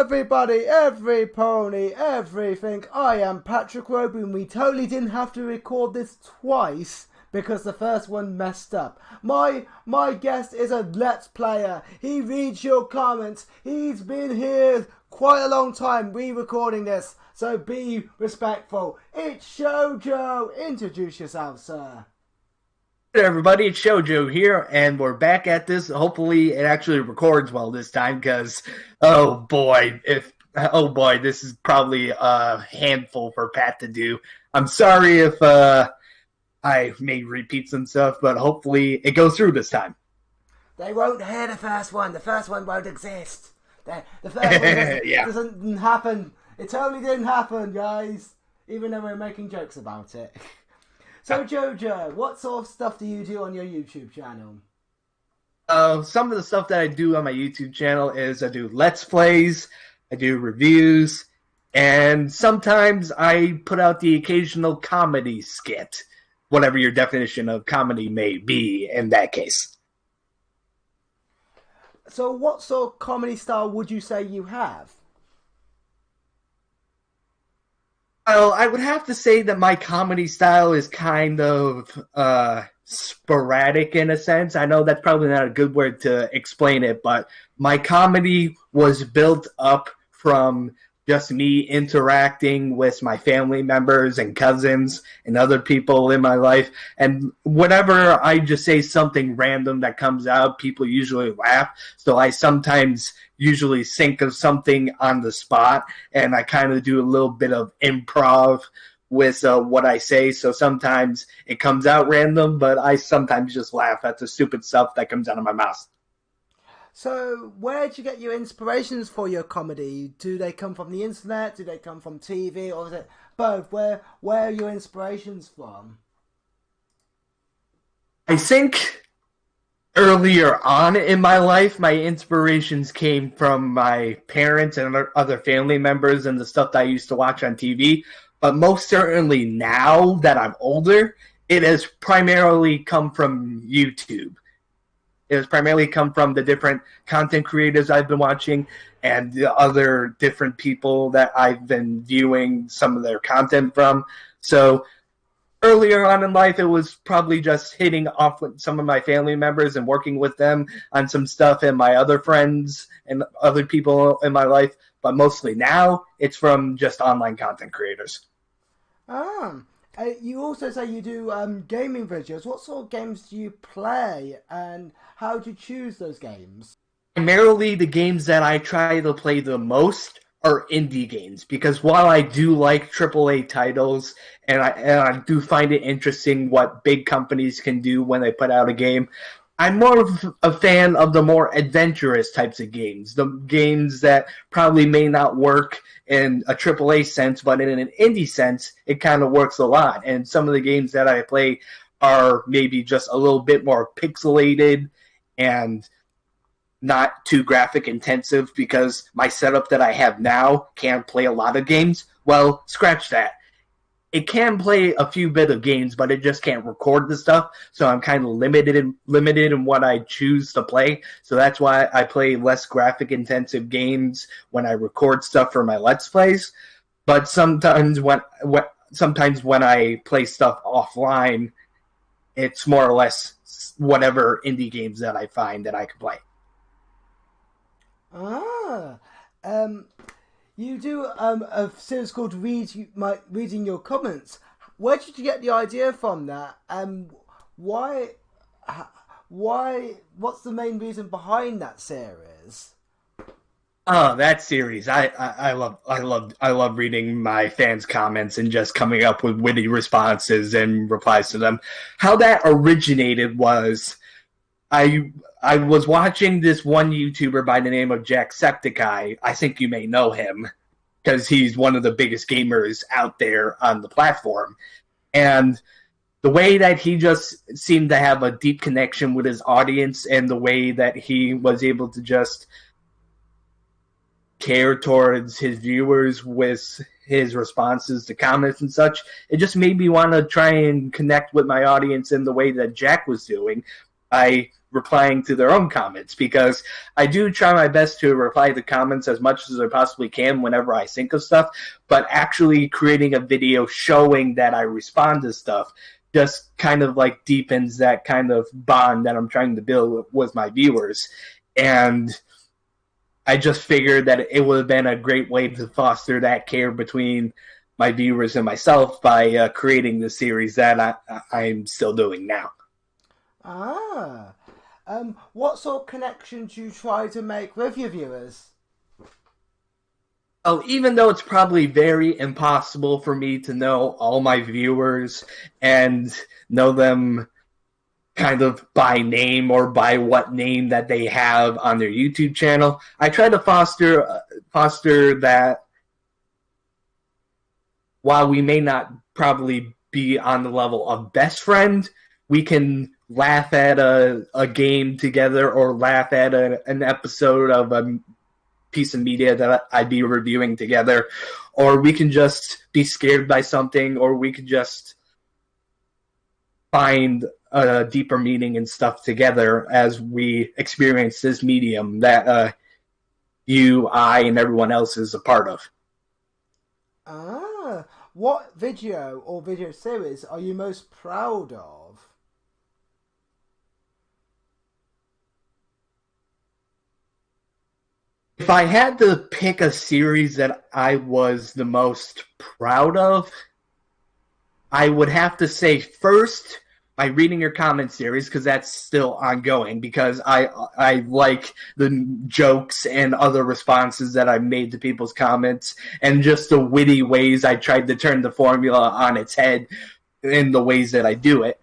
everybody, every pony, everything. I am Patrick Roby, and we totally didn't have to record this twice because the first one messed up. My guest is a Let's Player. He reads your comments. He's been here quite a long time re-recording this, so be respectful. It's Shojoe. Introduce yourself, sir. Hey everybody, it's Shojoe here, and we're back at this. Hopefully, it actually records well this time, because oh boy, this is probably a handful for Pat to do. I'm sorry if I may repeat some stuff, but hopefully it goes through this time. They won't hear the first one. The first one won't exist. The first one doesn't, Yeah. doesn't happen. It totally didn't happen, guys. Even though we're making jokes about it. So, Jojo, what sort of stuff do you do on your YouTube channel? Some of the stuff that I do on my YouTube channel is I do Let's Plays, I do reviews, and sometimes I put out the occasional comedy skit, whatever your definition of comedy may be in that case. So, what sort of comedy style would you say you have? Well, I would have to say that my comedy style is kind of sporadic in a sense. I know that's probably not a good word to explain it, but my comedy was built up from just me interacting with my family members and cousins and other people in my life. And whenever I just say something random that comes out, people usually laugh. So I sometimes usually think of something on the spot, and I kind of do a little bit of improv with what I say. So sometimes it comes out random, but I sometimes just laugh at the stupid stuff that comes out of my mouth. So, where do you get your inspirations for your comedy? Do they come from the internet? Do they come from TV? Or is it both? Where are your inspirations from? I think earlier on in my life, my inspirations came from my parents and other family members and the stuff that I used to watch on TV. But most certainly now that I'm older, it has primarily come from YouTube. It has primarily come from the different content creators I've been watching and the other different people that I've been viewing some of their content from. So earlier on in life, it was probably just hitting off with some of my family members and working with them on some stuff and my other friends and other people in my life. But mostly now, it's from just online content creators. You also say you do gaming videos. What sort of games do you play, and how do you choose those games? Primarily, the games that I try to play the most are indie games, because while I do like AAA titles and I do find it interesting what big companies can do when they put out a game, I'm more of a fan of the more adventurous types of games, the games that probably may not work in a AAA sense, but in an indie sense, it kind of works a lot. And some of the games that I play are maybe just a little bit more pixelated and not too graphic intensive, because my setup that I have now can't play a lot of games. Well, scratch that. It can play a few bit of games, but it just can't record the stuff. So I'm kind of limited in what I choose to play. So that's why I play less graphic intensive games when I record stuff for my Let's Plays. But sometimes when I play stuff offline, it's more or less whatever indie games that I find that I can play. Ah, um, you do a series called Reading Your Comments. Where did you get the idea from that? Why, what's the main reason behind that series? Oh, that series! I love reading my fans' comments and just coming up with witty responses and replies to them. How that originated was I was watching this one YouTuber by the name of Jacksepticeye. I think you may know him because he's one of the biggest gamers out there on the platform. And the way that he just seemed to have a deep connection with his audience, and the way that he was able to just care towards his viewers with his responses to comments and such, it just made me want to try and connect with my audience in the way that Jack was doing. I replying to their own comments, because I do try my best to reply to comments as much as I possibly can whenever I think of stuff, but actually creating a video showing that I respond to stuff just kind of like deepens that kind of bond that I'm trying to build with my viewers. And I just figured that it would have been a great way to foster that care between my viewers and myself by creating the series that I'm still doing now. What sort of connections do you try to make with your viewers? Oh, even though it's probably very impossible for me to know all my viewers and know them kind of by name or by what name that they have on their YouTube channel, I try to foster that while we may not probably be on the level of best friend, we can laugh at a game together or laugh at an episode of a piece of media that I'd be reviewing together, or we can just be scared by something, or we can just find a deeper meaning and stuff together as we experience this medium that you, I, and everyone else is a part of. What video or video series are you most proud of? If I had to pick a series that I was the most proud of, I would have to say first my Reading Your Comments series, because that's still ongoing, because I like the jokes and other responses that I made to people's comments, and just the witty ways I tried to turn the formula on its head in the ways that I do it.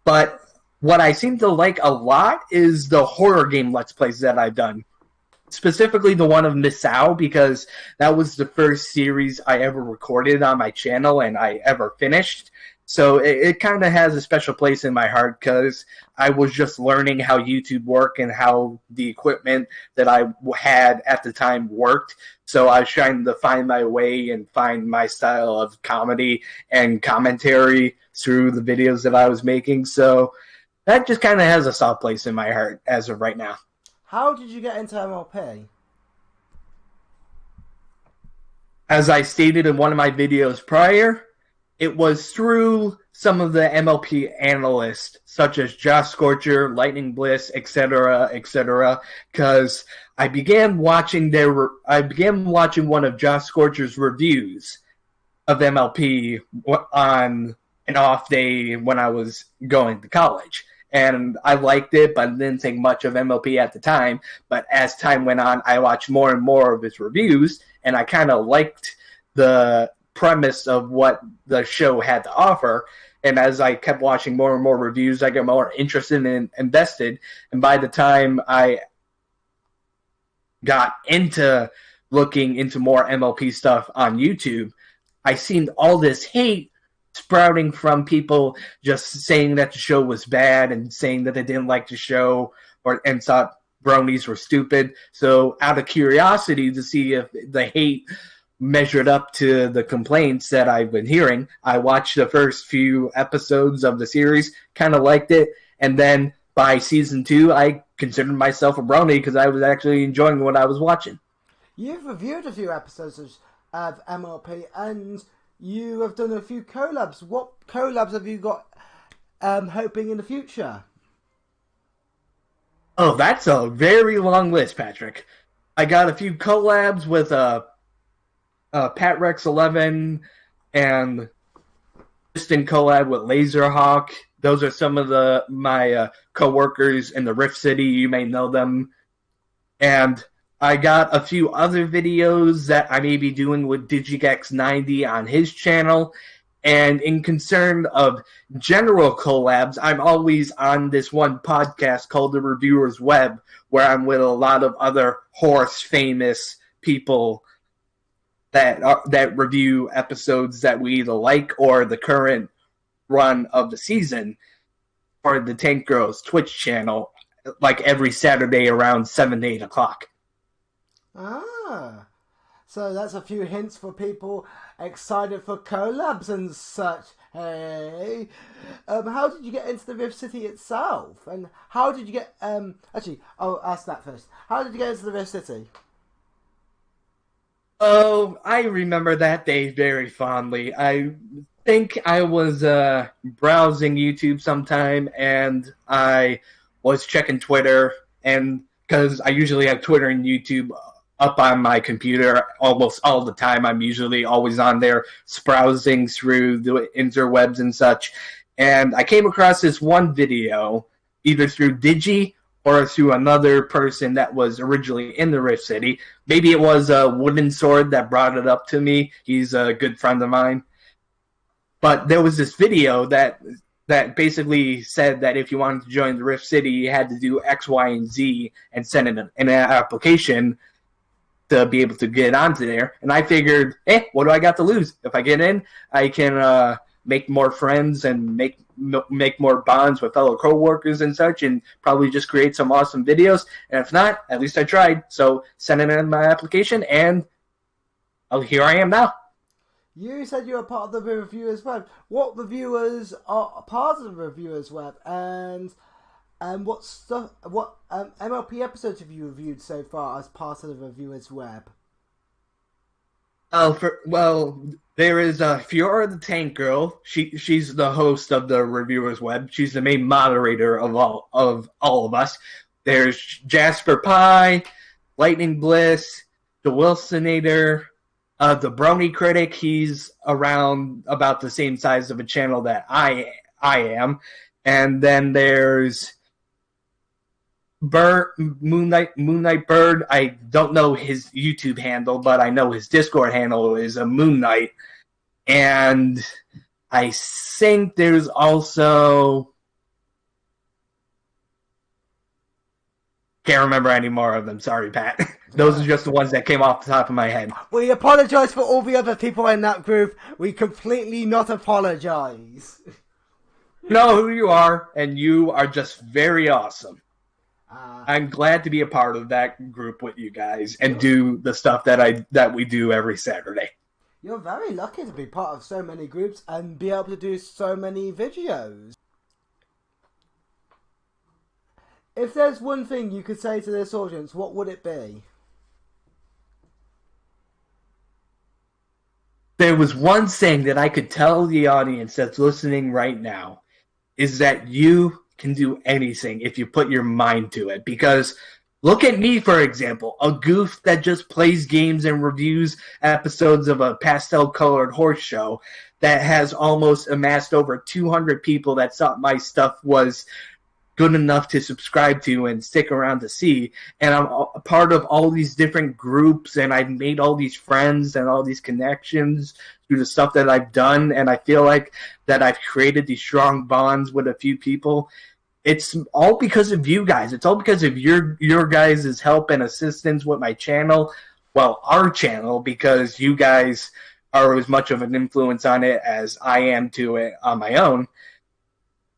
But what I seem to like a lot is the horror game Let's Plays that I've done. Specifically the one of Misao, because that was the first series I ever recorded on my channel and I ever finished. So it kind of has a special place in my heart, because I was just learning how YouTube worked and how the equipment that I had at the time worked. So I was trying to find my way and find my style of comedy and commentary through the videos that I was making. So that just kind of has a soft place in my heart as of right now. How did you get into MLP? As I stated in one of my videos prior, it was through some of the MLP analysts, such as Josh Scorcher, Lightning Bliss, etc., because I began watching one of Josh Scorcher's reviews of MLP on an off day when I was going to college. And I liked it, but didn't think much of MLP at the time. But as time went on, I watched more and more of his reviews, and I kind of liked the premise of what the show had to offer. And as I kept watching more and more reviews, I got more interested and invested. And by the time I got into looking into more MLP stuff on YouTube, I seen all this hate sprouting from people just saying that the show was bad and saying that they didn't like the show and thought bronies were stupid. So out of curiosity to see if the hate measured up to the complaints that I've been hearing, I watched the first few episodes of the series, kind of liked it, and then by season 2, I considered myself a brony because I was actually enjoying what I was watching. You've reviewed a few episodes of MLP, and you have done a few collabs. What collabs have you got hoping in the future? Oh, that's a very long list, Patrick. I got a few collabs with Pat Rex 11 and distant collab with Laserhawk. Those are some of my co-workers in the Rift City. You may know them. And I got a few other videos that I may be doing with DigiGex90 on his channel. And in concern of general collabs, I'm always on this one podcast called The Reviewer's Web, where I'm with a lot of other horse famous people that review episodes that we either like or the current run of the season for the Tank Girls Twitch channel, like every Saturday around 7 to 8 o'clock. So that's a few hints for people excited for collabs and such. Hey, how did you get into the Rift City itself, and how did you get? Actually, I'll ask that first. How did you get into the Rift City? Oh, I remember that day very fondly. I think I was browsing YouTube sometime, and I was checking Twitter, and because I usually have Twitter and YouTube up on my computer almost all the time. I'm usually always on there browsing through the interwebs and such. And I came across this one video, either through Digi or through another person that was originally in the Rift City. Maybe it was a Wooden Sword that brought it up to me. He's a good friend of mine. But there was this video that basically said that if you wanted to join the Rift City, you had to do X, Y, and Z and send in an application to be able to get onto there. And I figured, what do I got to lose? If I get in, I can make more friends and make more bonds with fellow co-workers and such, and probably just create some awesome videos. And if not, at least I tried. So sending in my application, and here I am now. You said you were part of the Reviewers Web. What reviewers are part of the Reviewers Web, and what stuff? What MLP episodes have you reviewed so far as part of the Reviewers Web? There is Fiora the Tank Girl. She's the host of the Reviewers Web. She's the main moderator of all of us. There's Jasper Pie, Lightning Bliss, the Wilsonator, the Brony Critic. He's around about the same size of a channel that I am. And then there's Moonlight Bird. I don't know his YouTube handle, but I know his Discord handle is a Moon Knight. And I think there's also, can't remember any more of them. Sorry, Pat. Those are just the ones that came off the top of my head. We apologise for all the other people in that group. We completely not apologise. You know who you are, and you are just very awesome. I'm glad to be a part of that group with you guys and do the stuff that we do every Saturday. You're very lucky to be part of so many groups and be able to do so many videos. If there's one thing you could say to this audience, what would it be? There was one thing that I could tell the audience that's listening right now, is that you can do anything if you put your mind to it. Because look at me, for example, a goof that just plays games and reviews episodes of a pastel-colored horse show that has almost amassed over 200 people that thought my stuff was good enough to subscribe to and stick around to see. And I'm a part of all these different groups, and I've made all these friends and all these connections through the stuff that I've done. And I feel like that I've created these strong bonds with a few people. It's all because of you guys. It's all because of your guys' help and assistance with my channel. Well, our channel, because you guys are as much of an influence on it as I am to it on my own.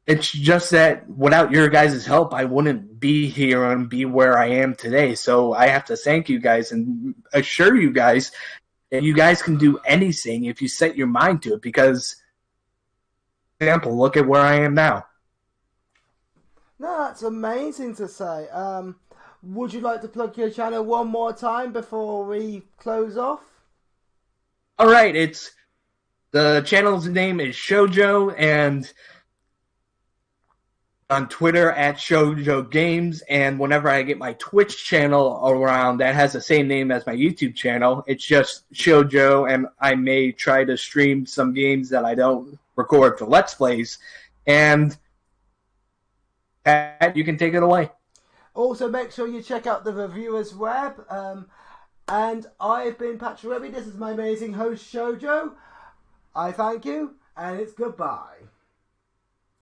It's just that without your guys' help, I wouldn't be here and be where I am today. So I have to thank you guys and assure you guys that you guys can do anything if you set your mind to it. Because, for example, look at where I am now. No, that's amazing to say. Would you like to plug your channel one more time before we close off? All right, the channel's name is Shojoe, and on Twitter at shojoe games, and whenever I get my Twitch channel around that has the same name as my YouTube channel, it's just Shojoe, and I may try to stream some games that I don't record for Let's Plays, and Pat, you can take it away. Also, make sure you check out the Reviewers Web. And I've been Patrick Webby. This is my amazing host, Shojoe. I thank you, and it's goodbye.